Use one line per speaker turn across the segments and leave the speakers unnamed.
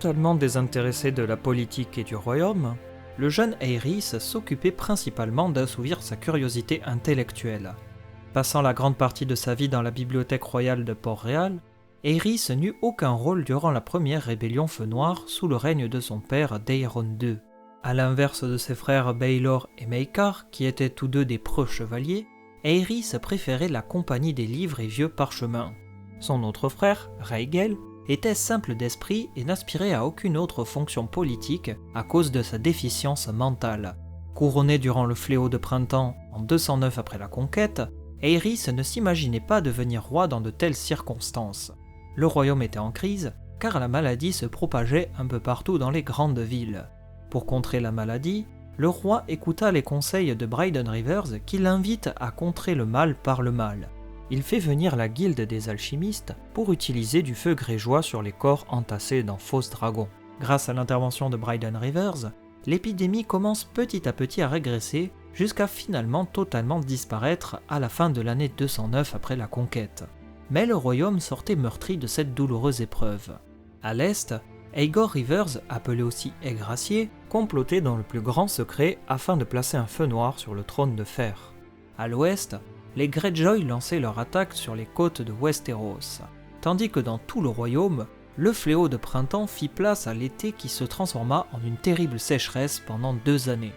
Totalement désintéressé de la politique et du royaume, le jeune Aerys s'occupait principalement d'assouvir sa curiosité intellectuelle. Passant la grande partie de sa vie dans la bibliothèque royale de Port-Réal, Aerys n'eut aucun rôle durant la première rébellion Feu Noir sous le règne de son père Daeron II. À l'inverse de ses frères Baelor et Maekar, qui étaient tous deux des preux chevaliers, Aerys préférait la compagnie des livres et vieux parchemins. Son autre frère, Rhaegal, était simple d'esprit et n'aspirait à aucune autre fonction politique à cause de sa déficience mentale. Couronné durant le fléau de printemps en 209 après la conquête, Aerys ne s'imaginait pas devenir roi dans de telles circonstances. Le royaume était en crise, car la maladie se propageait un peu partout dans les grandes villes. Pour contrer la maladie, le roi écouta les conseils de Bryden Rivers qui l'invite à contrer le mal par le mal. Il fait venir la guilde des alchimistes pour utiliser du feu grégeois sur les corps entassés dans Fausse Dragon. Grâce à l'intervention de Bryden Rivers, l'épidémie commence petit à petit à régresser jusqu'à finalement totalement disparaître à la fin de l'année 209 après la conquête. Mais le royaume sortait meurtri de cette douloureuse épreuve. À l'est, Aegor Rivers, appelé aussi Aigracier, complotait dans le plus grand secret afin de placer un feu noir sur le trône de fer. À l'ouest, les Greyjoy lançaient leur attaque sur les côtes de Westeros, tandis que dans tout le royaume, le fléau de printemps fit place à l'été qui se transforma en une terrible sécheresse pendant 2 années.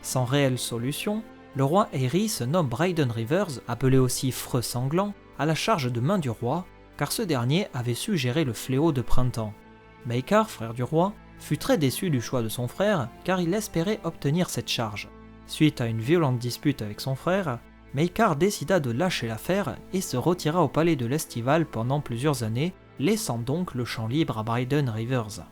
Sans réelle solution, le roi Aerys nomme Bryden Rivers, appelé aussi Freux Sanglant, à la charge de main du roi, car ce dernier avait su gérer le fléau de printemps. Maekar, frère du roi, fut très déçu du choix de son frère, car il espérait obtenir cette charge. Suite à une violente dispute avec son frère, Maekar décida de lâcher l'affaire et se retira au palais de l'Estival pendant plusieurs années, laissant donc le champ libre à Bryden Rivers.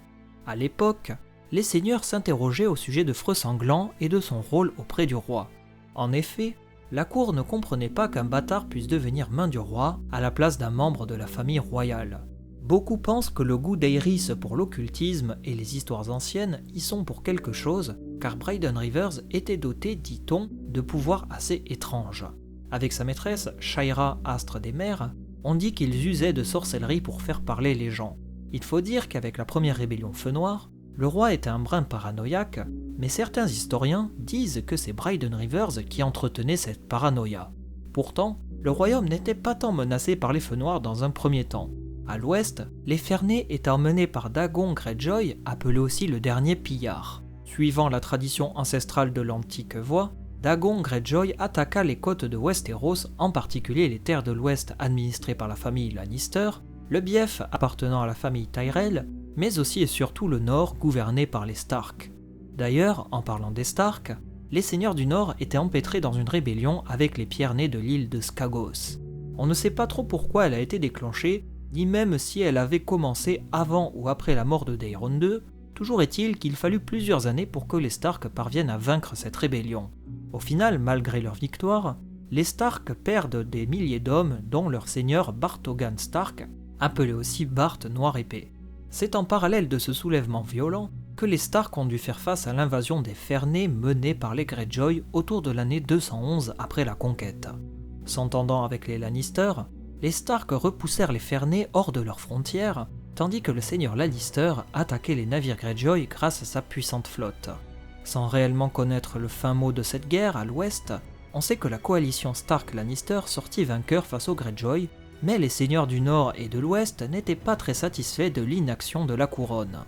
À l'époque, les seigneurs s'interrogeaient au sujet de Freux Sanglant et de son rôle auprès du roi. En effet, la cour ne comprenait pas qu'un bâtard puisse devenir main du roi à la place d'un membre de la famille royale. Beaucoup pensent que le goût d'Aerys pour l'occultisme et les histoires anciennes y sont pour quelque chose, car Bryden Rivers était doté, dit-on, de pouvoirs assez étranges. Avec sa maîtresse, Shaira, astre des mers, on dit qu'ils usaient de sorcellerie pour faire parler les gens. Il faut dire qu'avec la première rébellion Feu Noir, le roi était un brin paranoïaque, mais certains historiens disent que c'est Bryden Rivers qui entretenait cette paranoïa. Pourtant, le royaume n'était pas tant menacé par les Feux Noirs dans un premier temps. À l'ouest, les Fernets étaient emmenés par Dagon Greyjoy, appelé aussi le dernier pillard. Suivant la tradition ancestrale de l'antique voie, Dagon Greyjoy attaqua les côtes de Westeros, en particulier les terres de l'ouest administrées par la famille Lannister, le Bief appartenant à la famille Tyrell, mais aussi et surtout le nord gouverné par les Stark. D'ailleurs, en parlant des Stark, les seigneurs du nord étaient empêtrés dans une rébellion avec les Pierres-Nés de l'île de Skagos. On ne sait pas trop pourquoi elle a été déclenchée, ni même si elle avait commencé avant ou après la mort de Daeron II, toujours est-il qu'il fallut plusieurs années pour que les Stark parviennent à vaincre cette rébellion. Au final, malgré leur victoire, les Stark perdent des milliers d'hommes, dont leur seigneur Barthogan Stark, appelé aussi Bart Noir Épée. C'est en parallèle de ce soulèvement violent que les Stark ont dû faire face à l'invasion des Fernets menée par les Greyjoy autour de l'année 211 après la conquête. S'entendant avec les Lannister, les Stark repoussèrent les Fernets hors de leurs frontières, tandis que le seigneur Lannister attaquait les navires Greyjoy grâce à sa puissante flotte. Sans réellement connaître le fin mot de cette guerre à l'ouest, on sait que la coalition Stark-Lannister sortit vainqueur face aux Greyjoy, mais les seigneurs du nord et de l'ouest n'étaient pas très satisfaits de l'inaction de la couronne.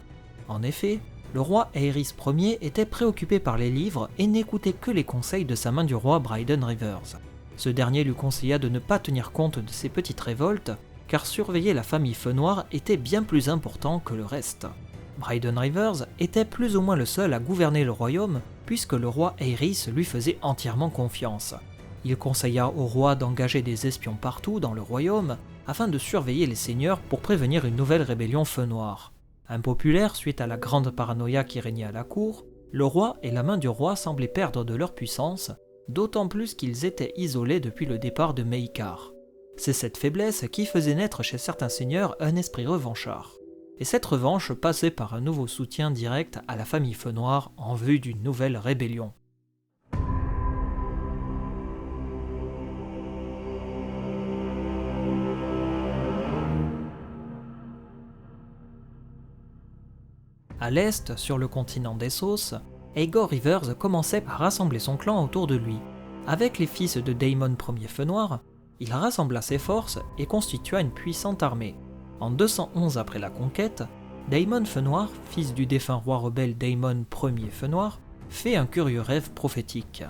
En effet, le roi Aerys Ier était préoccupé par les livres et n'écoutait que les conseils de sa main du roi Bryden Rivers. Ce dernier lui conseilla de ne pas tenir compte de ces petites révoltes, car surveiller la famille Feu Noir était bien plus important que le reste. Bryden Rivers était plus ou moins le seul à gouverner le royaume, puisque le roi Aerys lui faisait entièrement confiance. Il conseilla au roi d'engager des espions partout dans le royaume, afin de surveiller les seigneurs pour prévenir une nouvelle rébellion Feu Noir. Impopulaire suite à la grande paranoïa qui régnait à la cour, le roi et la main du roi semblaient perdre de leur puissance, d'autant plus qu'ils étaient isolés depuis le départ de Maekar. C'est cette faiblesse qui faisait naître chez certains seigneurs un esprit revanchard. Et cette revanche passait par un nouveau soutien direct à la famille Feu Noir en vue d'une nouvelle rébellion. À l'est, sur le continent d'Essos, Aegor Rivers commençait à rassembler son clan autour de lui. Avec les fils de Daemon Ier Feu Noir, il rassembla ses forces et constitua une puissante armée. En 211 après la conquête, Daemon Feu Noir, fils du défunt roi rebelle Daemon Ier Feu Noir, fait un curieux rêve prophétique.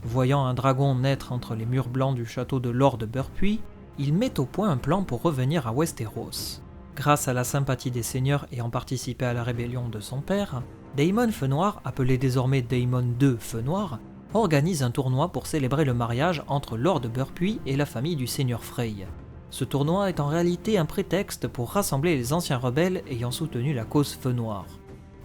Voyant un dragon naître entre les murs blancs du château de Lord Burpuy, il met au point un plan pour revenir à Westeros. Grâce à la sympathie des seigneurs ayant participé à la rébellion de son père, Daemon Feu Noir, appelé désormais Daemon II Feu Noir, organise un tournoi pour célébrer le mariage entre Lord Burpuy et la famille du seigneur Frey. Ce tournoi est en réalité un prétexte pour rassembler les anciens rebelles ayant soutenu la cause Feu Noir.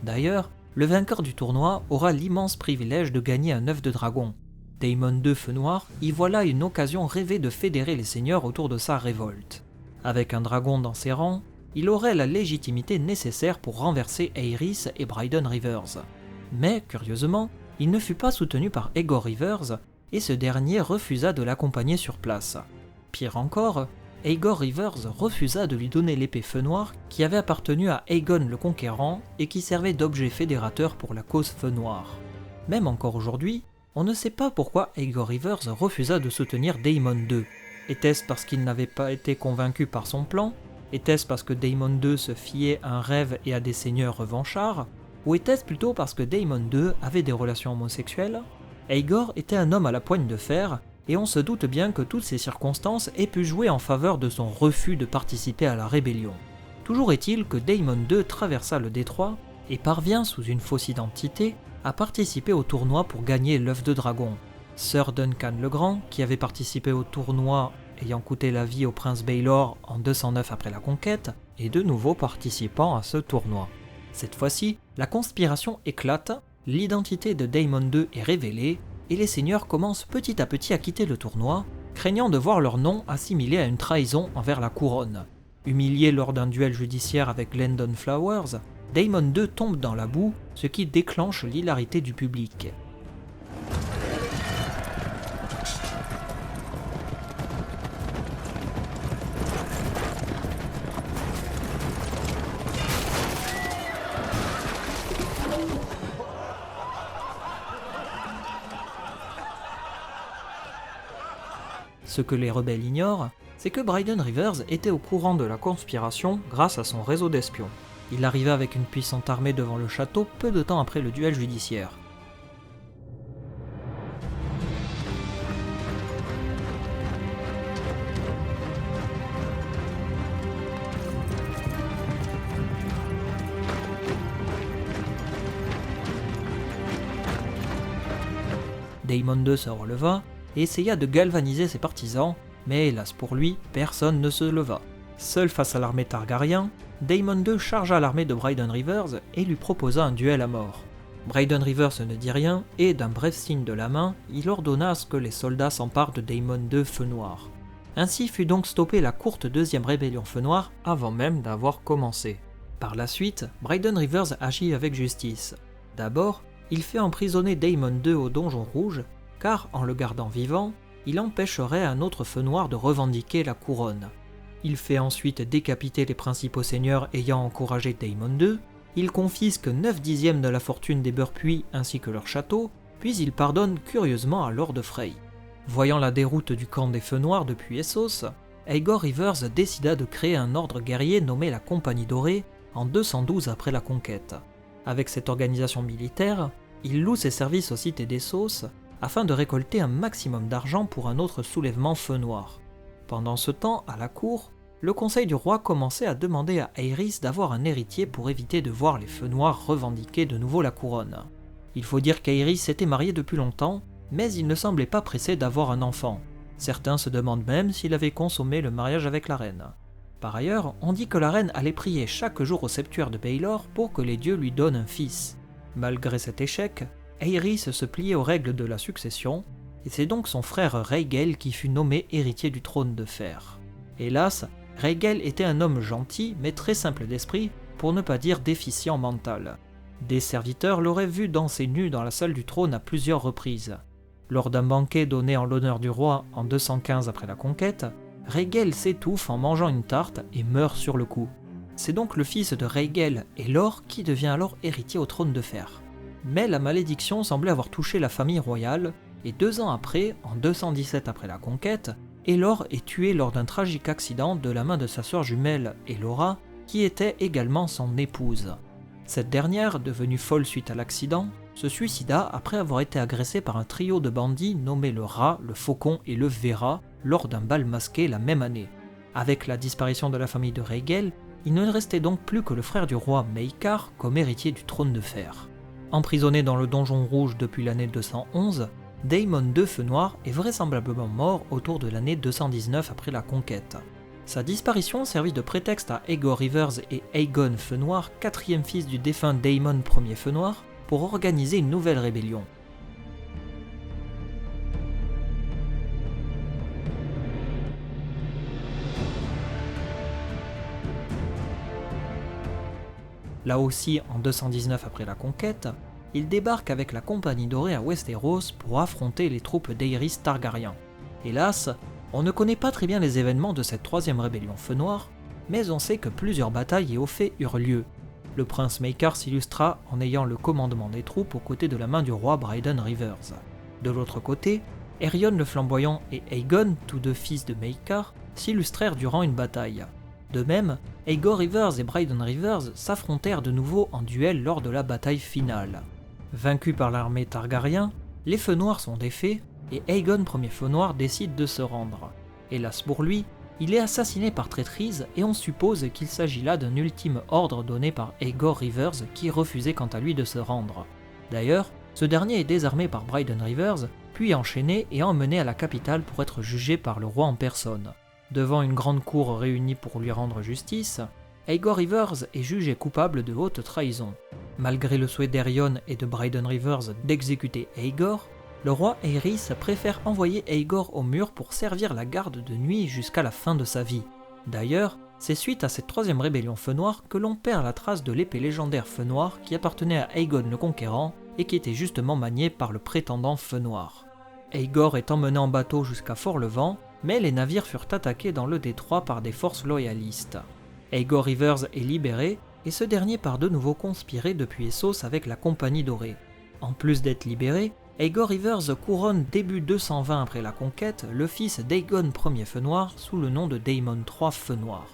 D'ailleurs, le vainqueur du tournoi aura l'immense privilège de gagner un œuf de dragon. Daemon II Feu Noir y voit là une occasion rêvée de fédérer les seigneurs autour de sa révolte. Avec un dragon dans ses rangs, il aurait la légitimité nécessaire pour renverser Aerys et Bryden Rivers. Mais, curieusement, il ne fut pas soutenu par Aegor Rivers, et ce dernier refusa de l'accompagner sur place. Pire encore, Aegor Rivers refusa de lui donner l'épée Feu Noir qui avait appartenu à Aegon le Conquérant et qui servait d'objet fédérateur pour la cause Feu Noir. Même encore aujourd'hui, on ne sait pas pourquoi Aegor Rivers refusa de soutenir Daemon II. Était-ce parce qu'il n'avait pas été convaincu par son plan? Était-ce parce que Daemon II se fiait à un rêve et à des seigneurs revanchards? Ou était-ce plutôt parce que Daemon II avait des relations homosexuelles? Aegor était un homme à la poigne de fer, et on se doute bien que toutes ces circonstances aient pu jouer en faveur de son refus de participer à la rébellion. Toujours est-il que Daemon II traversa le détroit et parvient, sous une fausse identité, à participer au tournoi pour gagner l'œuf de dragon. Sir Duncan le Grand, qui avait participé au tournoi ayant coûté la vie au prince Baelor en 209 après la conquête, est de nouveau participant à ce tournoi. Cette fois-ci, la conspiration éclate, l'identité de Daemon II est révélée, et les seigneurs commencent petit à petit à quitter le tournoi, craignant de voir leur nom assimilé à une trahison envers la couronne. Humilié lors d'un duel judiciaire avec Glendon Flowers, Daemon II tombe dans la boue, ce qui déclenche l'hilarité du public. Ce que les rebelles ignorent, c'est que Bryden Rivers était au courant de la conspiration grâce à son réseau d'espions. Il arriva avec une puissante armée devant le château peu de temps après le duel judiciaire. Daemon II se releva et essaya de galvaniser ses partisans, mais hélas pour lui, personne ne se leva. Seul face à l'armée Targaryen, Daemon II chargea l'armée de Bryden Rivers et lui proposa un duel à mort. Bryden Rivers ne dit rien et, d'un bref signe de la main, il ordonna à ce que les soldats s'emparent de Daemon II Feu Noir. Ainsi fut donc stoppée la courte deuxième rébellion Feu Noir avant même d'avoir commencé. Par la suite, Bryden Rivers agit avec justice. D'abord, il fait emprisonner Daemon II au Donjon Rouge, car en le gardant vivant, il empêcherait un autre Feu Noir de revendiquer la couronne. Il fait ensuite décapiter les principaux seigneurs ayant encouragé Daemon II, il confisque 9/10 de la fortune des Burpuy ainsi que leur château, puis il pardonne curieusement à Lord Frey. Voyant la déroute du camp des Feux Noirs depuis Essos, Aegor Rivers décida de créer un ordre guerrier nommé la Compagnie Dorée en 212 après la conquête. Avec cette organisation militaire, il loue ses services aux cités d'Essos afin de récolter un maximum d'argent pour un autre soulèvement Feu Noir. Pendant ce temps, à la cour, le conseil du roi commençait à demander à Aerys d'avoir un héritier pour éviter de voir les Feux Noirs revendiquer de nouveau la couronne. Il faut dire qu'Aerys s'était marié depuis longtemps, mais il ne semblait pas pressé d'avoir un enfant. Certains se demandent même s'il avait consommé le mariage avec la reine. Par ailleurs, on dit que la reine allait prier chaque jour au septuaire de Baelor pour que les dieux lui donnent un fils. Malgré cet échec, Aerys se pliait aux règles de la succession, et c'est donc son frère Rhaegal qui fut nommé héritier du trône de fer. Hélas, Rhaegal était un homme gentil mais très simple d'esprit, pour ne pas dire déficient mental. Des serviteurs l'auraient vu danser nu dans la salle du trône à plusieurs reprises. Lors d'un banquet donné en l'honneur du roi en 215 après la conquête, Rhaegal s'étouffe en mangeant une tarte et meurt sur le coup. C'est donc le fils de Rhaegal, Aelor, qui devient alors héritier au trône de fer. Mais la malédiction semblait avoir touché la famille royale, et 2 ans après, en 217 après la conquête, Aelor est tué lors d'un tragique accident de la main de sa sœur jumelle, Aelora, qui était également son épouse. Cette dernière, devenue folle suite à l'accident, se suicida après avoir été agressée par un trio de bandits nommés le Rat, le Faucon et le Vera lors d'un bal masqué la même année. Avec la disparition de la famille de Rhaegal, il ne restait donc plus que le frère du roi Maekar comme héritier du trône de fer. Emprisonné dans le donjon rouge depuis l'année 211, Daemon II Feu Noir est vraisemblablement mort autour de l'année 219 après la conquête. Sa disparition servit de prétexte à Aegor Rivers et Aegon Feu Noir, 4e fils du défunt Daemon Ier Feu Noir, pour organiser une nouvelle rébellion. Là aussi, en 219 après la conquête, il débarque avec la Compagnie Dorée à Westeros pour affronter les troupes d'Aerys Targaryen. Hélas, on ne connaît pas très bien les événements de cette 3e rébellion Feu Noir, mais on sait que plusieurs batailles et hauts faits eurent lieu. Le prince Maekar s'illustra en ayant le commandement des troupes aux côtés de la main du roi Bryden Rivers. De l'autre côté, Aerion le Flamboyant et Aegon, tous deux fils de Maekar, s'illustrèrent durant une bataille. De même, Aegor Rivers et Bryden Rivers s'affrontèrent de nouveau en duel lors de la bataille finale. Vaincus par l'armée Targaryen, les Feux Noirs sont défaits et Aegon Ier Feu Noir décide de se rendre. Hélas pour lui, il est assassiné par traîtrise et on suppose qu'il s'agit là d'un ultime ordre donné par Aegor Rivers qui refusait quant à lui de se rendre. D'ailleurs, ce dernier est désarmé par Bryden Rivers, puis enchaîné et emmené à la capitale pour être jugé par le roi en personne. Devant une grande cour réunie pour lui rendre justice, Aegor Rivers est jugé coupable de haute trahison. Malgré le souhait d'Aerion et de Bryden Rivers d'exécuter Aegor, le roi Aerys préfère envoyer Aegor au mur pour servir la garde de nuit jusqu'à la fin de sa vie. D'ailleurs, c'est suite à cette 3e rébellion Feu Noir que l'on perd la trace de l'épée légendaire Feu Noir qui appartenait à Aegon le Conquérant et qui était justement maniée par le prétendant Feu Noir. Aegor est emmené en bateau jusqu'à Fort-le-Vent, mais les navires furent attaqués dans le détroit par des forces loyalistes. Aegor Rivers est libéré et ce dernier part de nouveau conspirer depuis Essos avec la Compagnie Dorée. En plus d'être libéré, Aegor Rivers couronne début 220 après la conquête le fils d'Aegon Ier Feu Noir sous le nom de Daemon III Feu Noir.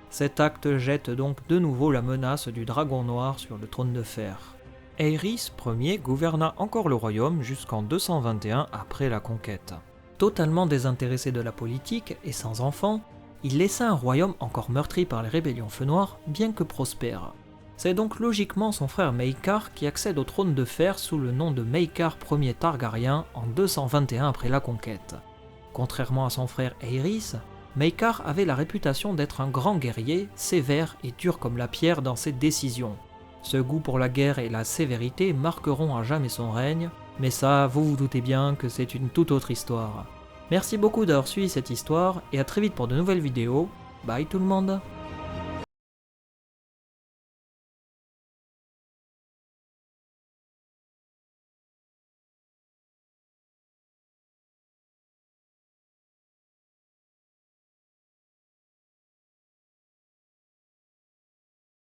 Cet acte jette donc de nouveau la menace du dragon noir sur le trône de fer. Aerys Ier gouverna encore le royaume jusqu'en 221 après la conquête. Totalement désintéressé de la politique et sans enfant, il laissa un royaume encore meurtri par les rébellions Feu Noir, bien que prospère. C'est donc logiquement son frère Maekar qui accède au trône de fer sous le nom de Maekar Ier Targaryen en 221 après la conquête. Contrairement à son frère Aerys, Maekar avait la réputation d'être un grand guerrier, sévère et dur comme la pierre dans ses décisions. Ce goût pour la guerre et la sévérité marqueront à jamais son règne, mais ça, vous vous doutez bien que c'est une toute autre histoire. Merci beaucoup d'avoir suivi cette histoire, et à très vite pour de nouvelles vidéos. Bye tout le monde!